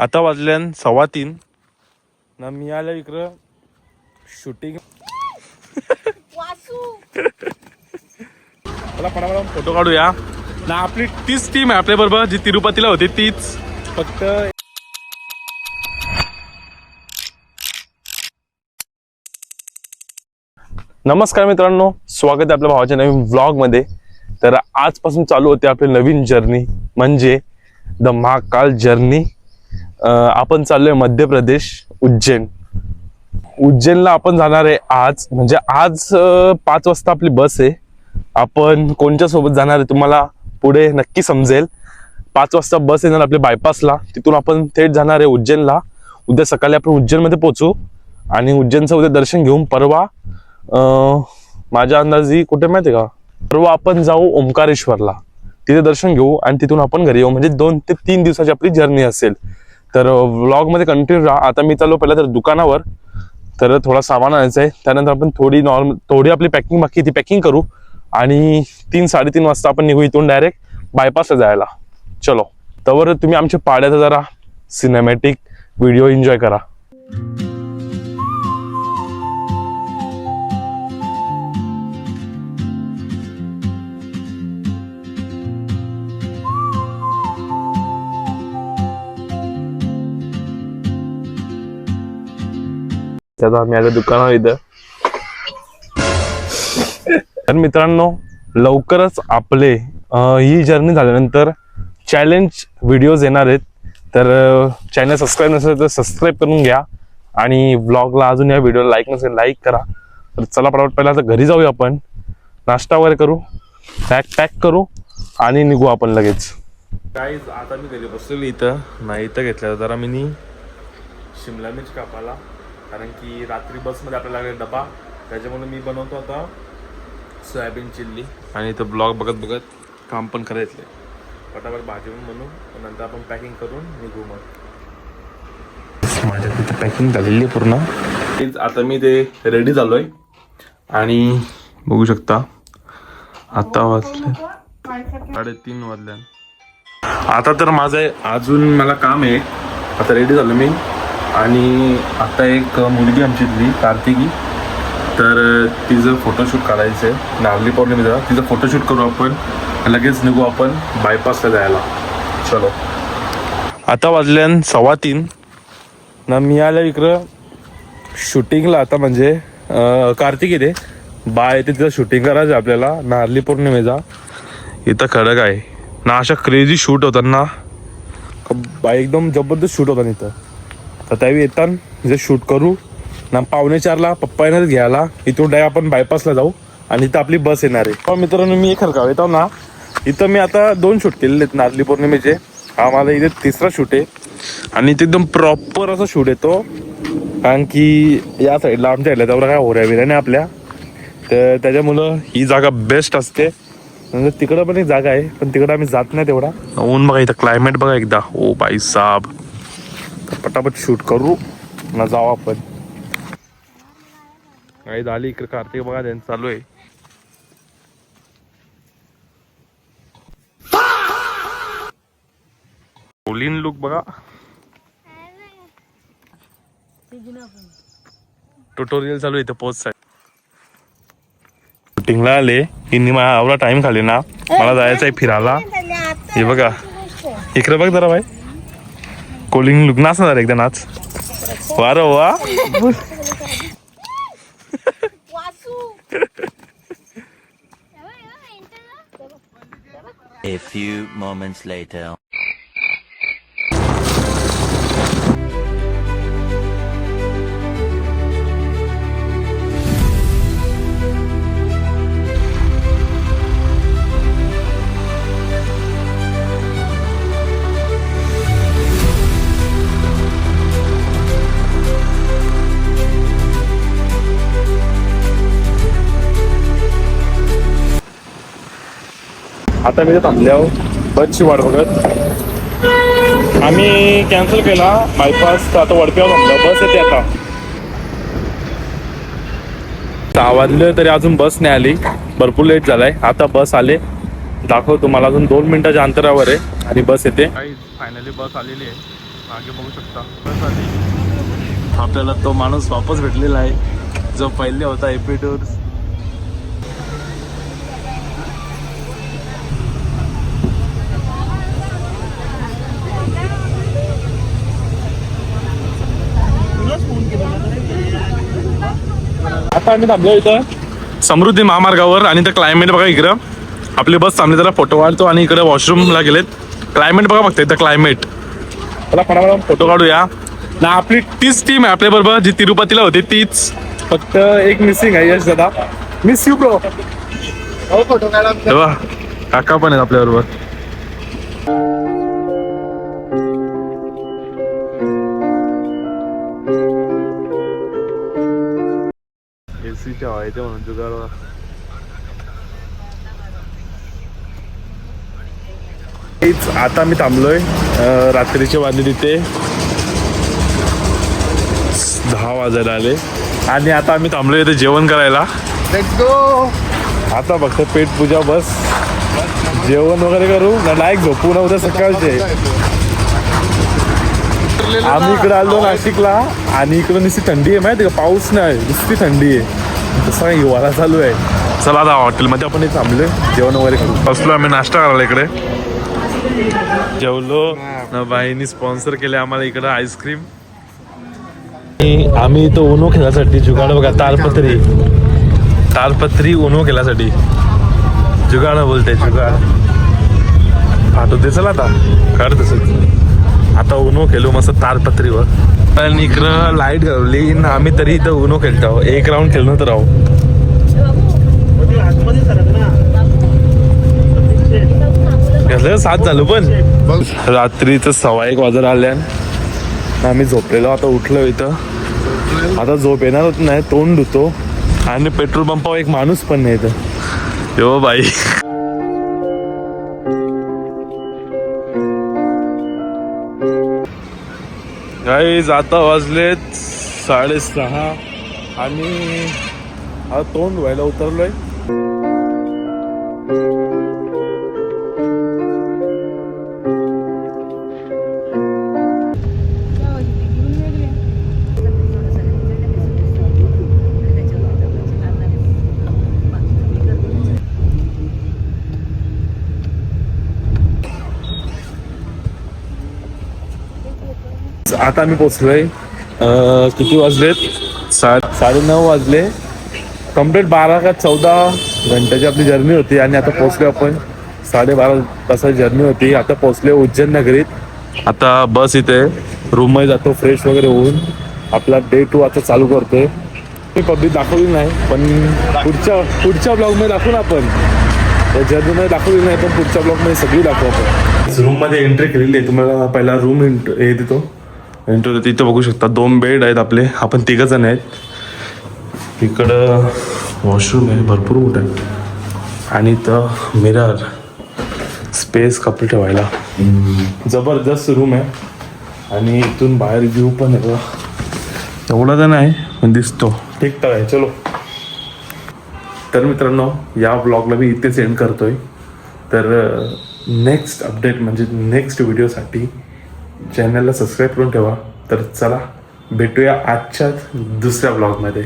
आता वाजल्यान 3:15 ना. मी आल्या इकडं शूटिंग मला पटापट फोटो काढूया ना. आपली तीच टीम आहे आपल्या बरोबर जी तिरुपतीला होती तीच. फक्त नमस्कार मित्रांनो, स्वागत आहे आपल्या भावाच्या नवीन व्लॉग मध्ये. तर आजपासून चालू होते आपली नवीन जर्नी म्हणजे द महाकाल जर्नी. आपण चाललोय मध्य प्रदेश उज्जैनला आपण जाणार आहे आज. म्हणजे आज 5 वाजता आपली बस आहे. आपण कोणत्या सोबत जाणार आहे तुम्हाला पुढे नक्की समजेल. 5 वाजता बस येणार आपल्या बायपासला. तिथून आपण थेट जाणार आहे उज्जैनला. उद्या सकाळी आपण उज्जैनमध्ये पोहोचू आणि उज्जैनचं उद्या दर्शन घेऊन परवा माझ्या अंदाजी कुठे माहिती का, परवा आपण जाऊ ओंकारेश्वरला. तिथे दर्शन घेऊ आणि तिथून आपण घरी येऊ. म्हणजे 2 ते 3 दिवसाची आपली जर्नी असेल. तर व्लॉग मध्ये कंटिन्यू राहा. आता मी चाललो पहिला तर दुकानावर. तर थोडा सामान आणायचं आहे. त्यानंतर आपण थोडी आपली पॅकिंग बाकी ती पॅकिंग करू आणि 3-3:30 वाजता आपण निघू इथून डायरेक्ट बायपासला जायला. चलो, तर तुम्ही आमच्या पाड्याचा जरा सिनेमॅटिक व्हिडिओ एन्जॉय करा. आम्ही आता दुकानावर इथं. तर मित्रांनो, लवकरच आपले ही जर्नी झाल्यानंतर चॅलेंज व्हिडिओज येणार आहेत. तर चॅनल सबस्क्राईब नसेल तर सबस्क्राईब करून घ्या आणि व्लॉगला अजून या व्हिडिओला लाईक नसेल लाईक करा. तर चला पटापट पहिला आता घरी जाऊया. आपण नाश्ता वगैरे करू, पॅक करू आणि निघू आपण लगेच. काय आता मी घरी बसलेलो इथं नाही इथं घेतलं जरा मी शिमला मिर्च कापायला. कारण की रात्री बसमध्ये आपल्याला लागले डबा, त्याच्यामुळे मी बनवतो आता सोयाबीन चिल्ली. आणि इथं ब्लॉग बघत काम पण करायचं. पटापट भाजी पण बनवू, नंतर आपण पॅकिंग करून निघू. मग माझ्या तिथे पॅकिंग झालेली आहे पूर्ण. आता मी ते रेडी झालोय आणि बघू शकता आता वाजले 3:30 वाजल्या. आता तर माझं अजून मला काम आहे. आता रेडी झालो मी आणि आता एक मुलगी आमची इथली कार्तिकी, तर तिचं फोटोशूट काढायचं आहे नारळी पौर्णिमेचा. तिचं फोटोशूट करू आपण, लगेच निघू आपण बायपासला जायला. चलो, आता वाजल्यान 3:15 ना. मी आल्या इकडं शूटिंगला. आता म्हणजे कार्तिकी ते बाय येते तिथं शूटिंग करायचं आपल्याला नारळी पौर्णिमेचा. इथं खडक आहे ना. अशा क्रेझी शूट होतात ना बाय, एकदम जबरदस्त शूट होता इथं. तर त्यावेळी येताना जे शूट करू ना. 3:45ला पप्पा येणार घ्यायला. इथून डायरेक्ट आपण बायपासला जाऊ आणि इथं आपली बस येणार आहे. मित्रांनो, मी खरगाव येतो ना. इथं मी आता 2 शूट केलेले आहेत नारळी पौर्णिमेचे. हा मला इथे 3रा शूट आहे आणि इथे एकदम प्रॉपर असा शूट येतो. कारण की या साईडला आमच्या साईडला तेवढा काय होऱ्या बिऱ्या नाही आपल्या, तर त्याच्यामुळं ही जागा बेस्ट असते. म्हणजे तिकडं पण एक जागा आहे पण तिकडं आम्ही जात नाही तेवढा. ऊन बघा, इथं क्लायमेट बघा एकदा. ओ बाई साब, पटापट शूट करू ना जाऊ आपण. काही झाली इकडे कार्तिक बघा त्यांचं चालू आहे. कोलिन लुक बघा. ट्युटोरियल चालू आहे इथं पोस्ट साठी. शूटिंगला आले की एवढा टाइम खाली ना. मला जायचं आहे फिरायला. हे बघा इकडे बघ जरा बाई. कोलिंग लुक नाचणार एकदा नाच. वा रे वा. A few moments later. आता मी थांबल्यावर बसची वाट बघत. आम्ही कॅन्सल केला बायपास. आता वडप्यावर थांबलो. बस येते आता. 6 वाजले तरी अजून बस नाही आली. भरपूर लेट झालाय. आता बस आले, दाखवतो. मला अजून 2 मिनिटाच्या अंतरावर आहे आणि बस येते. फायनली बस आलेली आहे मागे बघू शकता आपल्याला तो माणूस वापस भेटलेला आहे जो पहिले होता एपी टूर्स. आता आम्ही थांबलो इथं समृद्धी महामार्गावर आणि इथं क्लायमेट बघा इकडं आपली बस थांबली त्याला फोटो काढतो आणि इकडे वॉशरूमला गेलेत. क्लायमेट बघा फक्त इथं क्लायमेट त्याला फटाफट फोटो काढूया ना. आपली तीच टीम आहे आपल्या बरोबर जी तिरुपतीला होती तीच, फक्त एक मिसिंग आहे यश दादा. Miss you bro. फोटो काढा. तेव्हा काका पण आहेत आपल्या बरोबर. एसीच्या व्हायचं म्हणून जुगाड. आता मी थांबलोय रात्रीचे वाजले तिथे 10 वाजायला आले आणि आता आम्ही थांबलोय इथे जेवण करायला. Let's go. आता फक्त पेट पूजा बस, जेवण वगैरे करू ना डायरेक्ट झोपू ना उद्या सकाळचे. आम्ही इकडे आलो नाशिकला आणि इकडे नुसती थंडी आहे माहिती का, पाऊस नाही नुसती थंडी आहे, तसा हिवाळा चालू आहे. चला आता हॉटेलमध्ये आपण इथे थांबलोय जेवण वगैरे करू. बसलो आम्ही नाश्ता करायला इकडे, जेवलो ना. बाईनी स्पॉन्सर केले आम्हाला इकडं आईस्क्रीम. आम्ही इथं उनो खेळासाठी जुगाड बघा, तालपत्री उनो खेळासाठी जुगाड बोलते. जुगाड पाठवते चला आता काढ तसंच. आता उनो खेळू मस्त तालपत्रीवर आणि इकडं लाईट घालवली ना. आम्ही तरी इथं उनो खेळतो, एक राऊंड खेळणं तर राहू. सात झालो पण रात्रीचं 1:15 वाजत आल्या. आम्ही झोपलेलो आता उठलो इथं. आता झोप येणारच नाही, तोंड धुतो आणि पेट्रोल पंपावर एक माणूस पण नाही इथं. यो बाई गाईज आता वाजलेत 6:30 आणि आता तोंड धुवायला उतरलोय. आता आम्ही पोचलोय. किती वाजलेत? 9:30 वाजले. कम्प्लीट 12 का 14 घंट्याची आपली जर्नी होती आणि आता पोचलो आपण. 12.5 तासाची जर्नी होती. आता पोचले उज्जैन नगरीत. आता बस इथे रूम मध्ये जातो, फ्रेश वगैरे होऊन आपला डे 2 आता चालू करतोय. मी पब्लिक दाखवली नाही पण पुढच्या ब्लॉग मध्ये दाखवू ना आपण. जर्नी मध्ये दाखवली नाही पण पुढच्या ब्लॉग मध्ये सगळी दाखवू आपण. रूम मध्ये एंट्री केलेली आहे. तुम्हाला पहिला रूम हे देतो. तिथं बघू शकता 2 बेड आहेत आपले, आपण 3 जण आहेत. इकडं वॉशरूम आहे भरपूर मोठं आहे आणि इथं मिरर, स्पेस कपडे ठेवायला. जबरदस्त रूम आहे आणि इथून बाहेर व्ह्यू पण आहे. एवढा तर नाही पण दिसतो ठीकठाक आहे. चलो तर मित्रांनो या ब्लॉगला मी इथेच एंड करतोय. तर नेक्स्ट अपडेट म्हणजे नेक्स्ट व्हिडिओसाठी चॅनलला सबस्क्राईब करून ठेवा. तर चला भेटूया आजच्याच दुसऱ्या ब्लॉगमध्ये.